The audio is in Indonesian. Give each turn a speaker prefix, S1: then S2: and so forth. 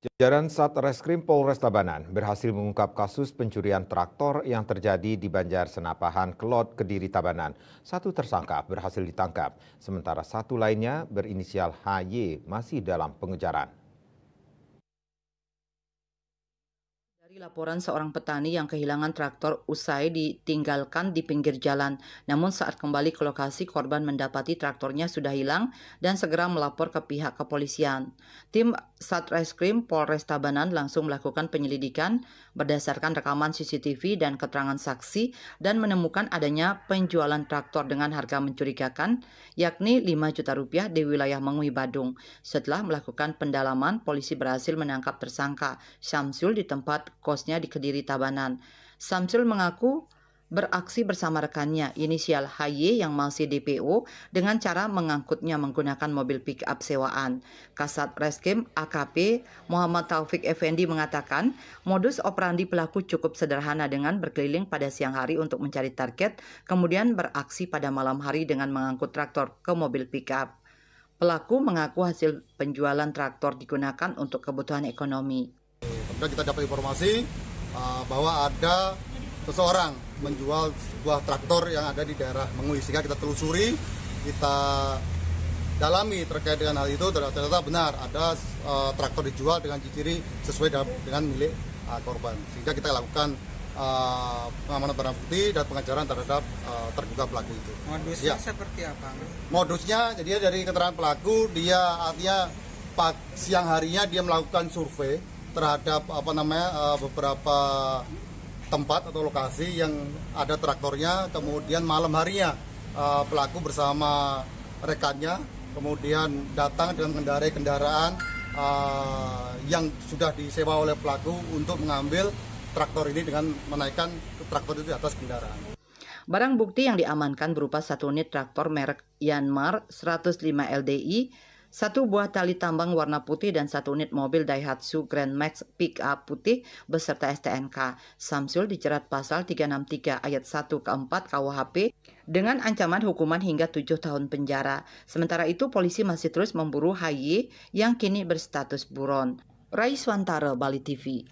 S1: Jajaran Satreskrim Polres Tabanan berhasil mengungkap kasus pencurian traktor yang terjadi di Banjar Senapahan, Kelot, Kediri, Tabanan. Satu tersangka berhasil ditangkap, sementara satu lainnya berinisial HY masih dalam pengejaran.
S2: Dari laporan seorang petani yang kehilangan traktor usai ditinggalkan di pinggir jalan. Namun saat kembali ke lokasi, korban mendapati traktornya sudah hilang dan segera melapor ke pihak kepolisian. Tim Satreskrim Polres Tabanan langsung melakukan penyelidikan berdasarkan rekaman CCTV dan keterangan saksi dan menemukan adanya penjualan traktor dengan harga mencurigakan, yakni 5 juta rupiah di wilayah Mengui, Badung. Setelah melakukan pendalaman, polisi berhasil menangkap tersangka Syamsul di tempat kosnya di Kediri, Tabanan. Samsul mengaku beraksi bersama rekannya inisial HY yang masih DPO dengan cara mengangkutnya menggunakan mobil pick-up sewaan. Kasat Reskrim AKP Muhammad Taufik Effendi mengatakan modus operandi pelaku cukup sederhana dengan berkeliling pada siang hari untuk mencari target, kemudian beraksi pada malam hari dengan mengangkut traktor ke mobil pick-up. Pelaku mengaku hasil penjualan traktor digunakan untuk kebutuhan ekonomi.
S3: Kemudian kita dapat informasi bahwa ada seseorang menjual sebuah traktor yang ada di daerah Mengui, sehingga kita telusuri, kita dalami terkait dengan hal itu. Ternyata benar ada traktor dijual dengan ciri sesuai dengan milik korban, sehingga kita lakukan pengamanan barang bukti dan pengejaran terhadap terduga pelaku itu.
S4: Modusnya seperti apa?
S3: Modusnya, jadi dari keterangan pelaku, dia artinya siang harinya dia melakukan survei terhadap beberapa tempat atau lokasi yang ada traktornya. Kemudian malam harinya pelaku bersama rekannya kemudian datang dengan mengendarai kendaraan yang sudah disewa oleh pelaku untuk mengambil traktor ini dengan menaikkan traktor itu di atas kendaraan.
S2: Barang bukti yang diamankan berupa satu unit traktor merek Yanmar 105 LDI, satu buah tali tambang warna putih dan satu unit mobil Daihatsu Grand Max pick-up putih beserta STNK. Samsul dijerat pasal 363 ayat 1 ke 4 KUHP dengan ancaman hukuman hingga 7 tahun penjara. Sementara itu polisi masih terus memburu HY yang kini berstatus buron. Raiswantara, Bali TV.